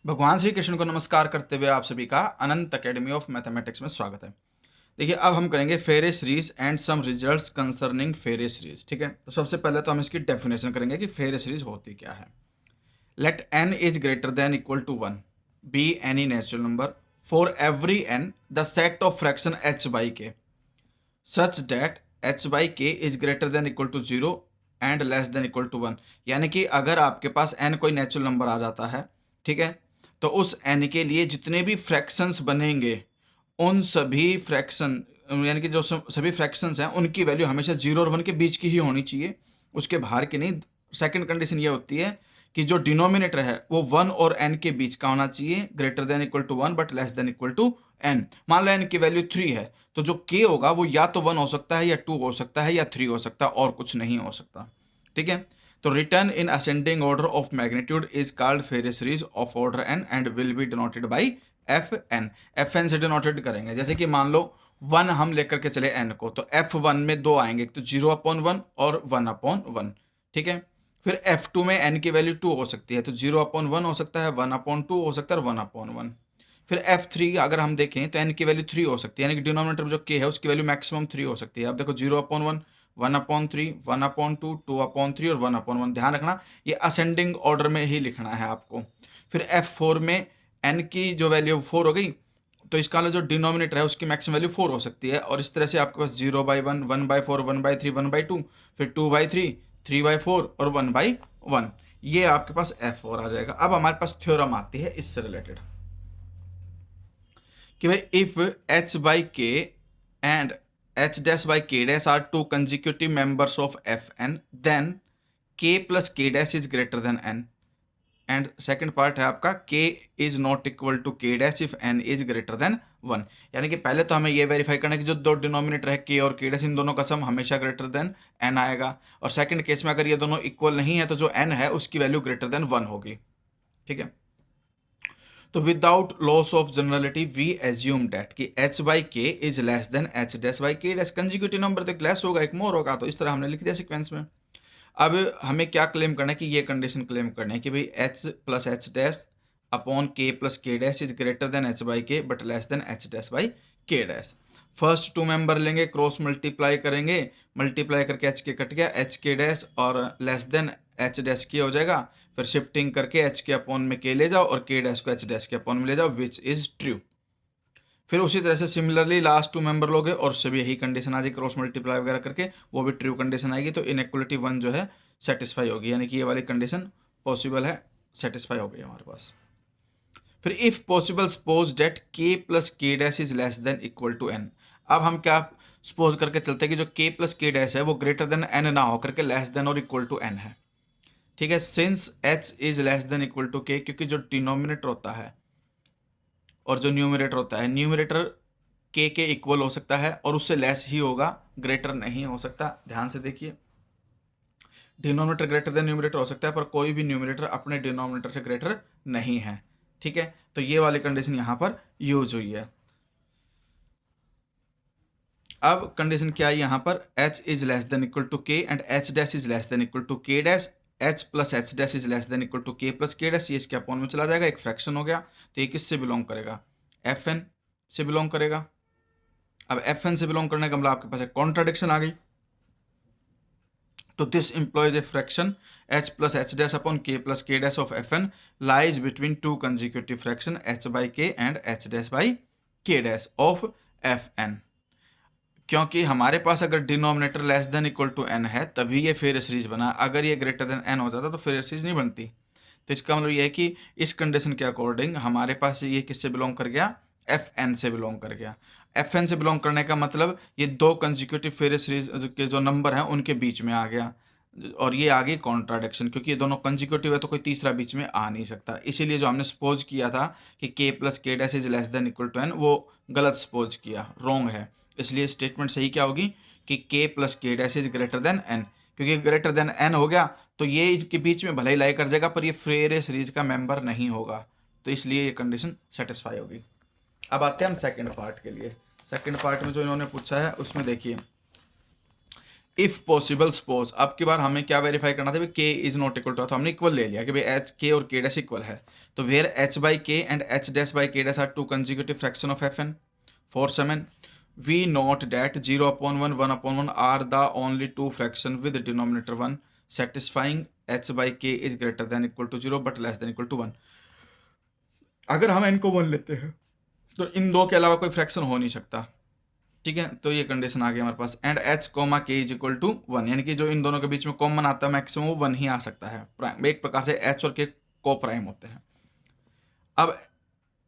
भगवान श्री कृष्ण को नमस्कार करते हुए आप सभी का अनंत एकेडमी ऑफ मैथमेटिक्स में स्वागत है। देखिए, अब हम करेंगे Farey series and some results concerning Farey series. ठीक है, तो सबसे पहले तो हम इसकी डेफिनेशन करेंगे कि फेरे सीरीज होती क्या है। Let n is greater than equal to 1 be any natural number for every n the set of fraction h by k such that h by k is greater than equal to 0 and less than equal to 1। यानी कि अगर आपके पास n कोई natural number आ जाता है, ठीक है, तो उस n के लिए जितने भी फ्रैक्शंस बनेंगे उन सभी फ्रैक्शन यानी कि जो सभी फ्रैक्शंस हैं उनकी वैल्यू हमेशा 0 और 1 के बीच की ही होनी चाहिए, उसके बाहर की नहीं। सेकंड कंडीशन ये होती है कि जो डिनोमिनेटर है वो 1 और n के बीच का होना चाहिए, greater than equal to 1 but less than equal to n। मान लो n की वैल्यू 3 है तो जो k होगा वो या तो 1 हो सकता है या 2 हो सकता है या 3 हो सकता है और कुछ नहीं हो सकता। ठीक है, तो written in ascending order of magnitude is called Farey series of order n and will be denoted by fn। fn से डिनोटेड करेंगे, जैसे कि मान लो 1 हम लेकर के चले n को, तो f1 में दो आएंगे, तो 0/1 और 1/1। ठीक है, फिर f2 में n की वैल्यू 2 हो सकती है, तो 0/1 हो सकता है, 1/2 हो सकता है और 1/1। फिर f3 अगर हम देखें तो n की वैल्यू 3 हो सकती है, यानी कि डिनोमिनेटर में जो k है उसकी वैल्यू मैक्सिमम 3 हो सकती है। अब देखो 0/1, 1/3, 1/2, 2/3 और 1/1। ध्यान रखना ये असेंडिंग ऑर्डर में ही लिखना है आपको। फिर f4 में n की जो वैल्यू 4 हो गई, तो इसका जो डिनोमिनेटर है उसकी मैक्सिमम वैल्यू 4 हो सकती है। और इस तरह से आपके पास 0/1, 1/4, 1/3, 1/2, फिर 2/3, 3/4 और 1/1। ये आपके पास f4 आ जाएगा। अब हमारे पास थ्योरम आती है इससे रिलेटेड कि भाई इफ h बाई के and h dash by k dash are two consecutive members of fn then k plus k dash is greater than n। And second part है आपका k is not equal to k dash if n is greater than 1। यानी कि पहले तो हमें ये verify करना है कि जो दो डिनोमिनेटर है k और k डैश, इन दोनों का सम हमेशा ग्रेटर देन n आएगा। और सेकंड केस में अगर ये दोनों इक्वल नहीं है तो जो n है उसकी वैल्यू ग्रेटर देन 1 होगी। ठीक है, तो without loss of generality we assume that कि h बाई के is less than h dash by के डैश। कंजिक्यूटिव नंबर तो एक लेस होगा एक मोर होगा, तो इस तरह हमने लिख दिया सीक्वेंस में। अब हमें क्या क्लेम करना है कि ये कंडीशन क्लेम करना है कि भाई h plus h dash upon k plus के dash is greater than h by k but less than h dash by के डैश। फर्स्ट टू मेंबर लेंगे, क्रॉस मल्टीप्लाई करेंगे, मल्टीप्लाई करके एच के कट गया, एच के डैश और less than H dash k हो जाएगा। फिर shifting करके एच के अपॉन में के ले जाओ और के डैश को एच डैश के अपॉन में ले जाओ, विच इज ट्रू। फिर उसी तरह से सिमिलरली लास्ट टू मेंबर लोगे और उससे भी यही कंडीशन आ जाएगी, क्रॉस मल्टीप्लाई वगैरह करके वो भी ट्रू कंडीशन आएगी, तो इनइक्वलिटी 1 जो है सेटिस्फाई होगी, यानी कि ये वाली कंडीशन पॉसिबल है, सेटिस्फाई हो गई हमारे पास। फिर if possible suppose that k plus के dash is less than equal to n। अब हम क्या सपोज करके चलते हैं कि जो k प्लस के डैश है वो ग्रेटर देन n ना होकर के लेस देन और इक्वल टू n है। ठीक है, since h is less than equal to k, क्योंकि जो डिनोमिनेटर होता है और जो न्यूमरेटर होता है, न्यूमरेटर के इक्वल हो सकता है और उससे लेस ही होगा, ग्रेटर नहीं हो सकता। ध्यान से देखिए, डिनोमिनेटर ग्रेटर देन न्यूमरेटर हो सकता है पर कोई भी न्यूमरेटर अपने डिनोमिनेटर से ग्रेटर नहीं है। ठीक है, तो ये वाली कंडीशन यहां पर यूज हुई है। अब कंडीशन क्या है यहाँ पर, h is less than equal to k and h dash is less than equal to k dash, h plus h dash is less than equal to k plus k dash. ये इसके upon में चला जाएगा, एक fraction हो गया, तो ये किससे बिलोंग करेगा, fn से बिलोंग करेगा। अब fn से बिलोंग करने का मतलब आपके पास एक कॉन्ट्राडिक्शन आ गई, तो this implies a fraction h plus h dash upon k plus k dash of fn lies between two consecutive fraction h by k and h dash by k dash of fn। क्योंकि हमारे पास अगर denominator less than equal to n है तभी ये fair series बना, अगर ये ग्रेटर देन n हो जाता तो फेयर सीरीज नहीं बनती। तो इसका मतलब ये है कि इस कंडीशन के अकॉर्डिंग हमारे पास ये किससे बिलोंग कर गया, fn से बिलोंग कर गया। fn से बिलोंग करने का मतलब ये दो कंजिक्यूटिव फेयर सीरीज के जो नंबर हैं उनके बीच में आ गया, और ये आ गई कॉन्ट्राडिक्शन, क्योंकि ये दोनों कंजिक्यूटिव है तो कोई तीसरा बीच में आ नहीं सकता। इसीलिए जो हमने सपोज किया था कि k प्लस के dash is less than equal to n, वो गलत सपोज किया, रॉन्ग है। इसलिए स्टेटमेंट सही क्या होगी कि k प्लस के dash is greater than n, क्योंकि ग्रेटर देन n हो गया तो ये इनके बीच में भले ही लाई कर जाएगा पर ये फेयर सीरीज का मेंबर नहीं होगा, तो इसलिए ये कंडीशन सेटिस्फाई होगी। अब आते हैं हम सेकंड पार्ट के लिए। सेकंड पार्ट में जो इन्होंने पूछा है उसमें देखिए, इफ पॉसिबल सपोज, अब की बार हमें क्या वेरीफाई करना था, के इज नॉट इक्वल टू, तो हमने इक्वल ले लिया कि भाई एच के और के डैश इक्वल है, तो वेयर एच बाई के एंड एच डैश बाई के dash are two consecutive fraction of f N for some n, we note that 0/1 1/1 are the only two fraction with denominator 1 satisfying h by के is greater than equal to 0 but less than equal to 1। अगर हम N को 1 लेते हैं तो इन दो के अलावा कोई फ्रैक्शन हो नहीं सकता, ठीक है। तो ये कंडीशन आ गई हमारे पास, एंड एच कोमा के इज इक्वल टू 1, यानी कि जो इन दोनों के बीच में कॉमन आता है मैक्सिमम वो 1 ही आ सकता है, प्राइम एक प्रकार से एच और के को प्राइम होते हैं। अब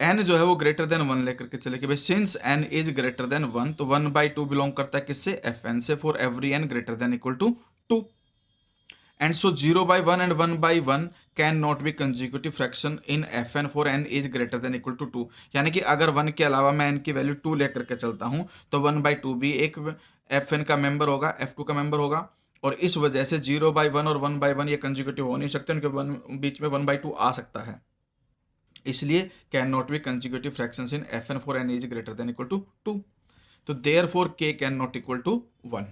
एन जो है वो ग्रेटर देन 1 लेकर के चले कि भाई since N is greater than 1, तो 1/2 बिलोंग करता है किससे, एफ एन से, for every N greater than equal to 2, and so 0/1 एंड 1/1 can not be consecutive fraction in F N for N is greater than equal to 2, यानी कि अगर 1 के अलावा मैं एन की वैल्यू 2 लेकर के चलता हूं तो 1/2 भी एक एफ एन का मेंबर होगा, एफ टू का मेंबर होगा, और इस वजह से 0/1 और 1/1 ये कंजिक्यूटिव हो नहीं सकते, उनके बीच में 1/2 आ सकता है, इसलिए can not be consecutive fractions in F N for N is greater than equal to 2, तो therefore K can not equal to 1।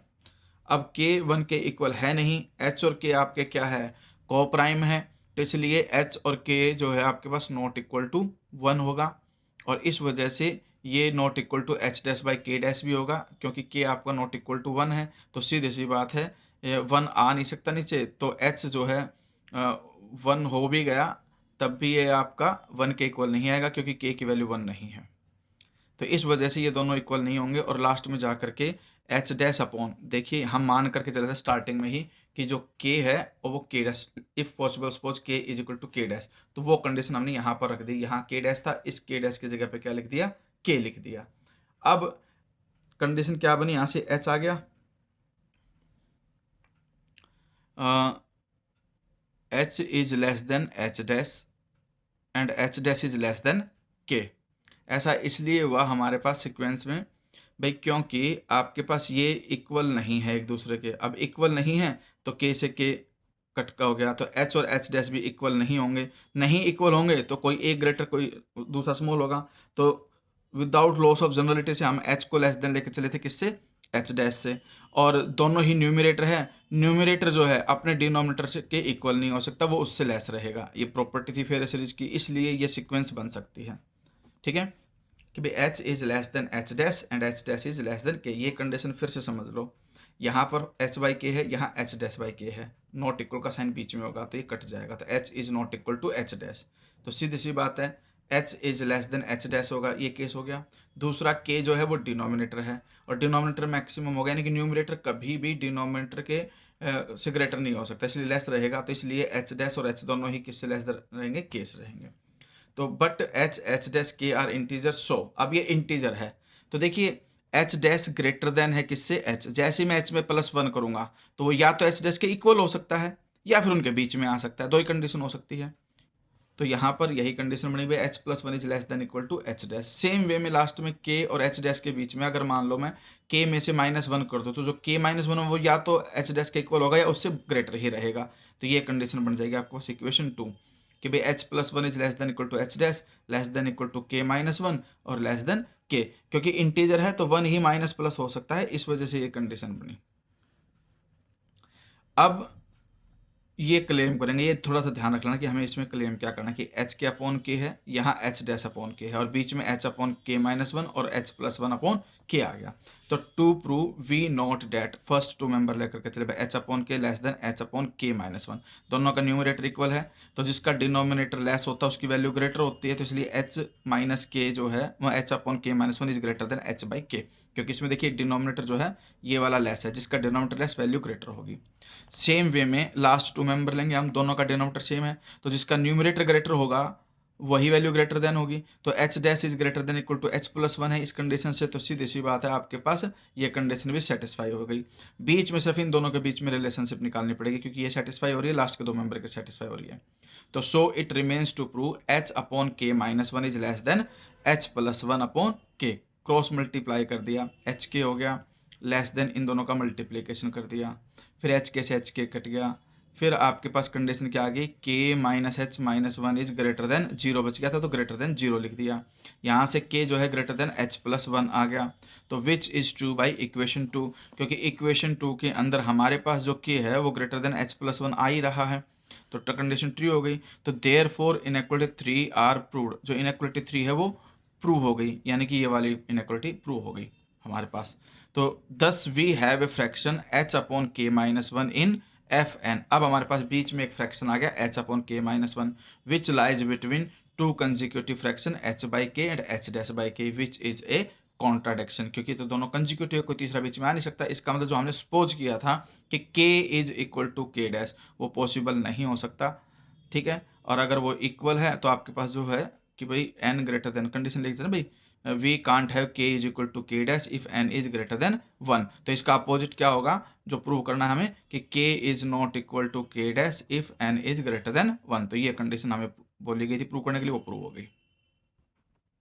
अब के 1 के इक्वल है नहीं, एच और के आपके क्या है, को प्राइम है, तो इसलिए एच और के जो है आपके पास नॉट इक्वल टू 1 होगा, और इस वजह से ये not equal to H dash by के डैश भी होगा, क्योंकि के आपका नॉट इक्वल टू 1 है, तो सीधी सी बात है 1 आ नहीं सकता नीचे, तो एच जो है 1 हो भी गया तब भी ये आपका 1 के इक्वल नहीं आएगा, क्योंकि के की वैल्यू 1 नहीं है, तो इस वजह से ये दोनों इक्वल नहीं होंगे, और लास्ट में जा करके एच डैश अपॉन, देखिए हम मान करके चले थे स्टार्टिंग में ही कि जो के है और वो के डैश, इफ पॉसिबल सपोज के is equal to k dash, तो वो कंडीशन हमने यहाँ पर रख दी, यहाँ के डैश था, इस के डैश की जगह पे क्या लिख दिया, के लिख दिया। अब कंडीशन क्या बनी, यहाँ से एच आ गया, H is less than H dash and h dash is less then के। ऐसा इसलिए हुआ हमारे पास सीक्वेंस में भाई, क्योंकि आपके पास ये इक्वल नहीं है एक दूसरे के, अब इक्वल नहीं है तो के से के कट का हो गया, तो एच और एच डैश भी इक्वल नहीं होंगे, नहीं इक्वल होंगे तो कोई एक ग्रेटर कोई दूसरा स्मॉल होगा, तो विदाउट लॉस ऑफ जनरलिटी से हम एच को लेस देन लेके चले थे किससे, एच डैश से, और दोनों ही न्यूमरेटर है, न्यूमरेटर जो है अपने डिनोमिनेटर से के इक्वल नहीं हो सकता, वो उससे लेस रहेगा, ये प्रॉपर्टी थी फेरे सीरीज की, इसलिए ये सीक्वेंस बन सकती है, ठीक है, कि भाई H is less than H dash and h dash is less then के। ये कंडीशन फिर से समझ लो, यहाँ पर एच बाई के है, यहाँ एच डैश बाई के है, नॉट इक्वल का साइन बीच में होगा तो ये कट जाएगा, तो H is not equal to H dash, तो सीधी सी बात है H is less than H dash होगा, ये केस हो गया। दूसरा के जो है वो डिनोमिनेटर है, और डिनोमिनेटर मैक्सिमम हो गया, यानी कि न्यूमरेटर कभी भी डिनोमिनेटर के से ग्रेटर नहीं हो सकता, इसलिए लेस रहेगा, तो इसलिए एच डैश और एच दोनों ही किससे लेस रहेंगे, के से रहेंगे। तो बट एच एच डैश के आर इंटीजर, सो अब ये इंटीजर है, तो देखिए एच डैश ग्रेटर देन है किससे, एच, जैसे मैं एच में +1 करूंगा तो वो या तो एच डैश के इक्वल हो सकता है या फिर उनके बीच में आ सकता है, दो ही कंडीशन हो सकती है, तो यहाँ पर यही कंडीशन बनी हुई है, h+1 is less than equal to H dash. Same way में लास्ट में k और h डैश के बीच में अगर मान लो मैं k में से -1 कर दूँ, तो जो k -1 है वो या तो h डैश के इक्वल होगा या उससे ग्रेटर ही रहेगा, तो ये कंडीशन बन जाएगी आपके पास इक्वेशन 2 कि भाई h+1 is less than equal to H dash, less than equal to k -1 और लेस देन k, क्योंकि इंटीजर है तो 1 ही माइनस प्लस हो सकता है, इस वजह से ये कंडीशन बनी। अब ये क्लेम करेंगे, ये थोड़ा सा ध्यान रख लेना कि हमें इसमें क्लेम क्या करना है कि h के अपॉन के है, यहाँ h डैश अपॉन के है, और बीच में h अपॉन k -1 और h+1 अपॉन के आ गया, तो to prove we not that, first two member लेकर के चले भाई h upon K less than h upon k -1, दोनों का न्यूमरेटर इक्वल है, तो जिसका डिनोमिनेटर लेस होता है उसकी वैल्यू ग्रेटर होती है, तो इसलिए h माइनस के जो है वो h upon k -1 is greater than h by के, क्योंकि इसमें देखिए डिनोमिनेटर जो है ये वाला लेस है, जिसका डिनोमिनेटर लेस वैल्यू ग्रेटर होगी। सेम वे में लास्ट टू मेंबर लेंगे हम, दोनों का डिनोमिनेटर सेम है, तो जिसका न्यूमरेटर ग्रेटर होगा वही वैल्यू ग्रेटर देन होगी, तो H dash is greater than equal to h+1 है इस कंडीशन से, तो सीधी सी बात है आपके पास ये कंडीशन भी सेटिस्फाई हो गई। बीच में सिर्फ इन दोनों के बीच में रिलेशनशिप निकालनी पड़ेगी, क्योंकि ये सेटिस्फाई हो रही है, लास्ट के दो मेंबर के सेटिस्फाई हो रही है, तो so it remains to prove h upon k -1 is less than h+1 upon k, cross multiply कर दिया, h k हो गया लेस देन इन दोनों का मल्टीप्लीकेशन कर दिया, फिर एच के से एच के कट गया, फिर आपके पास कंडीशन क्या आ गई, k minus H minus one is greater than zero, बच गया था तो ग्रेटर देन जीरो लिख दिया। यहाँ से k जो है greater than h plus one आ गया, तो which is true by equation two, क्योंकि इक्वेशन टू के अंदर हमारे पास जो k है वो greater than h plus one आ ही रहा है, तो कंडीशन ट्रू हो गई। तो therefore inequality three are proved, जो इनइक्वलिटी थ्री है वो प्रूव हो गई, यानी कि ये वाली इनइक्वलिटी प्रूव हो गई हमारे पास। तो thus we have a fraction h upon k minus one in F N. अब हमारे पास बीच में एक फ्रैक्शन आ गया h अपॉन के minus one, which lies between two consecutive fraction h by के एंड h डैश बाई के, विच इज ए कॉन्ट्राडिक्शन, क्योंकि तो दोनों कंजिक्यूटिव, कोई तीसरा बीच में आ नहीं सकता। इसका मतलब जो हमने सपोज किया था कि k is equal to k dash, वो पॉसिबल नहीं हो सकता, ठीक है। और अगर वो इक्वल है तो आपके पास जो है कि भाई n ग्रेटर देन, कंडीशन लिख देते हैं भाई, we can't have k is equal to k dash if n is greater than one. तो इसका अपोजिट क्या होगा जो प्रूव करना है हमें, कि k is not equal to k dash if n is greater than one. तो ये कंडीशन हमें बोली गई थी प्रूव करने के लिए, वो प्रूव हो गई।